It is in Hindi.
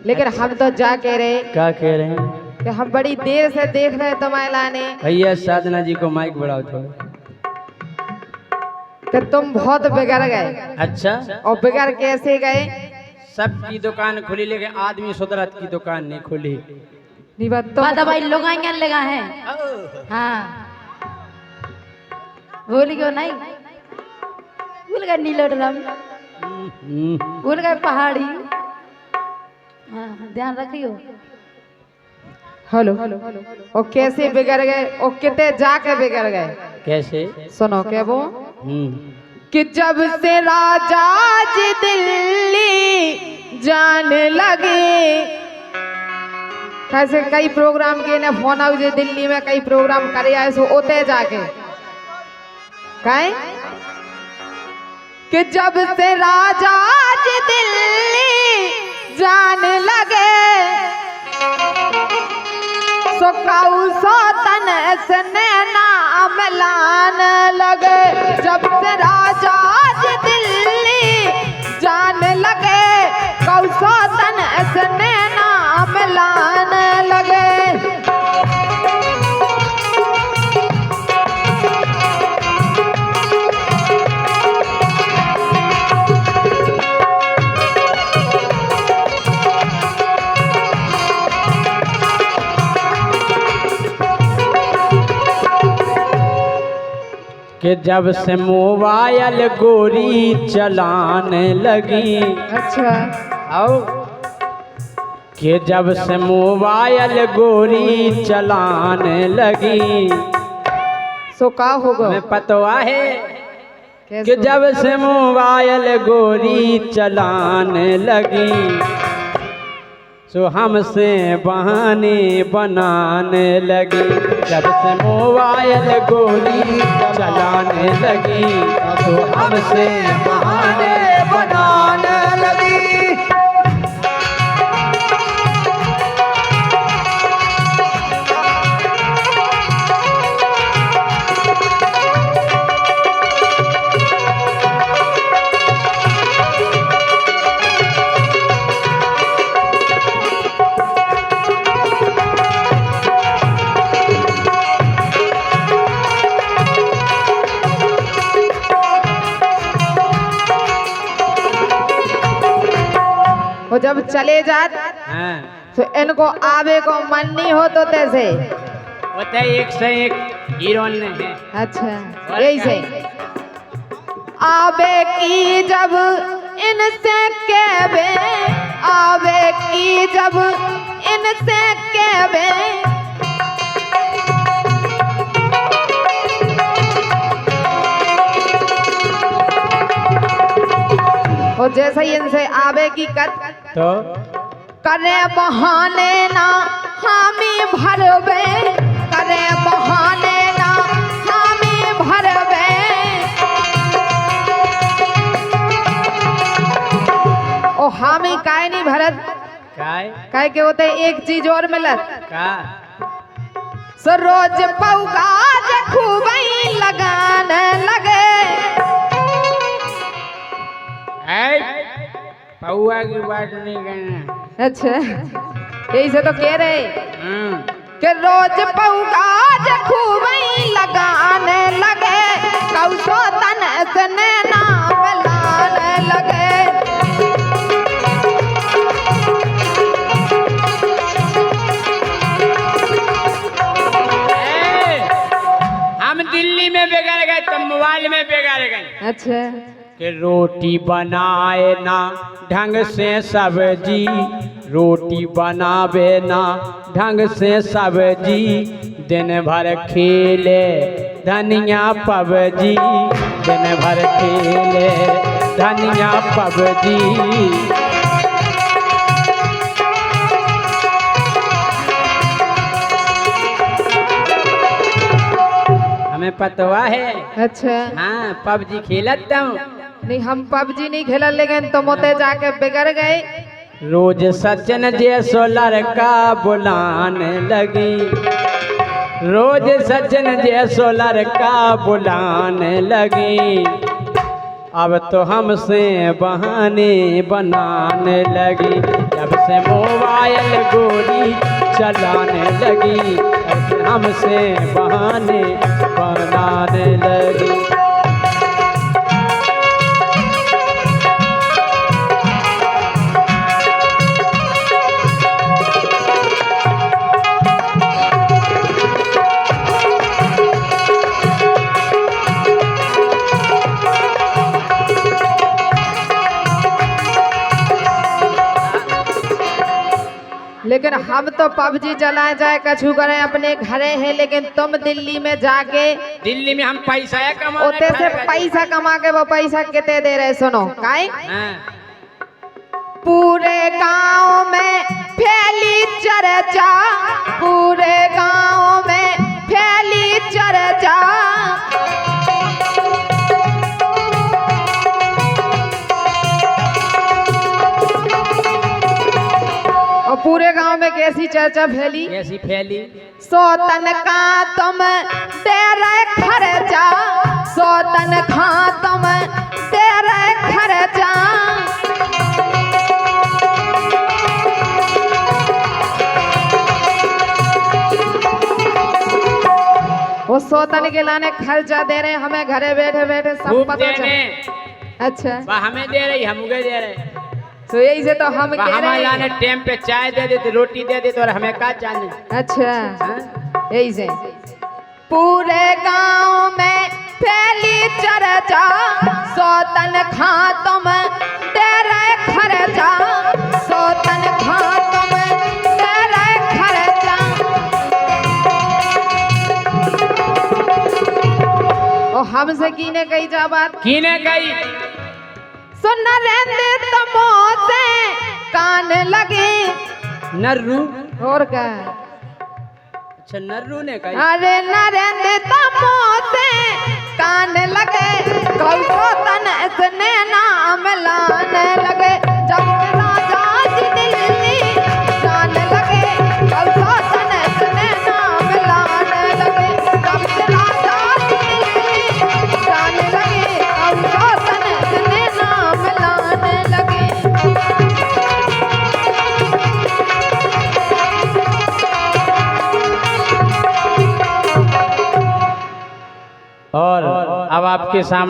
लेकिन हम तो जा कह रहे क्या कह रहे हैं? कि हम बड़ी देर से देख रहे हैं तुम्हारे लाने भैया साधना जी को माइक बढ़ाओ थोड़ा। कि तुम बहुत बिगड़ गए। अच्छा, और बिगड़ कैसे गए? सबकी दुकान खुली लेकिन आदमी सुधरत की दुकान नहीं खुली। नहीं बात तो बात भाई लोग आएंगे लगा है। हाँ भूल गयो नहीं, भूल गए नीलो ड्रम, भूल गए पहाड़ी। हाँ ध्यान रखियो। हेलो। और कैसे बिगड़ गए और कितने जाके बिगड़ गए? कैसे? सुनो क्या वो कि जब से राजा जी दिल्ली जाने लगे, कैसे कई प्रोग्राम के ने फोन आउ जे दिल्ली में कई प्रोग्राम करे आए सो ओते जाके कहे कि जब से राजा जी दिल्ली जाने लगे सो काऊ सो तन से नाम लान लगे। जब से राजा जी दिल्ली जाने लगे काऊ सो तन से नाम लान लगे। कि जब से मोबाइल गोरी चलाने लगी। अच्छा। आओ कि जब से मोबाइल गोरी चलाने लगी सो का होगा? हमें पता है कि कैसे? जब से मोबाइल गोरी चलाने लगी सो हमसे बहाने बनाने लगी। जब से मोबाइल गोरी चलाने लगी तो हमसे बहाने बनाने लगी। वो जब चले जात हाँ, तो इनको आवे को मन नहीं हो तो तैसे। होता है एक से एक हीरोइन है। अच्छा यही से आवे की जब इनसे कहवे, आवे की जब इनसे कहवे और जैसे ही इनसे आवे की तो करे बहाने ना हामी भरवे, करे बहाने ना हामी भरवे। ओ हामी काहे नहीं भरत? काय काहे के होते एक चीज और मिलत का सो रोज पौगा खूब लगाने लगे। पौआ की बात नहीं करना। अच्छा यही से तो कह रहे कि रोज पौगा खूब लगाने लगे कौसो तन से नाम लाने लगे। हम दिल्ली में बिगड़ गए तो मोबाइल में बिगड़ गए। अच्छा कि रोटी बनाए ना ढंग से सब्जी, रोटी बनावे ना ढंग से सब्जी, दिन भर खेले धनिया पबजी, दिन भर खेले धनिया पबजी। हमें पता है। अच्छा हाँ पबजी खेलता हूँ। नहीं हम पबजी नहीं खेला लेकिन तुम होते जाके बिगड़ गए। रोज सचिन जैसो लड़का बुलाने लगी, रोज सचिन जैसो लड़का बुलाने लगी। अब तो हमसे बहाने बनाने लगी। जब से पायल गोरी चलाने लगी, ऐसे हमसे बहाने बनाने लगी। लेकिन हम तो पबजी चलाए जाए कछु करें अपने घरे हैं, लेकिन तुम दिल्ली में जाके दिल्ली में हम पैसा है कमाने ओते से ठहर गए। पैसा कमा के वो पैसा कितने दे रहे सुनो काई। हाँ। पूरे गांव में फैली चर्चा, पूरे गांव में फैली चर्चा, और पूरे गांव में कैसी चर्चा फैली, कैसी फैली? सौतन का तुम दे रहे खर्चा, सौतन का तुम दे रहे खर्चा। वो सौतन के लाने खर्चा दे रहे, हमें घरे बैठे बैठे सब खूब पता देने, चल। अच्छा वह हमें दे रही, हम उगे दे रहे। तो यही से तो हम वह कह हमें रहे लाने हैं। टाइम पे चाय दे देते, रोटी दे देते, और हमें का जाने। अच्छा हाँ? यही से पूरे गांव में फैली चर्चा, सौतन खा तुम दे रहे खर्चा, सौतन खा तुम दे रहे खर्चा। और हमसे कीने कही जा बात, कीने गई सुन रहते तमो से कान लगे। नर्रू। और का अच्छा नर्रू ने कही। अरे नरेंद्र तमो से कान लगे, कौशो तन इसने नाम लाने लगे। जब से राजा जी दिल्ली जाने लगे, कौशो तन इसने नाम लाने लगे। जब से राजा जी दिल्ली जाने लगे, कौशो तन इसने नाम लाने लगे। और अब आपके सामने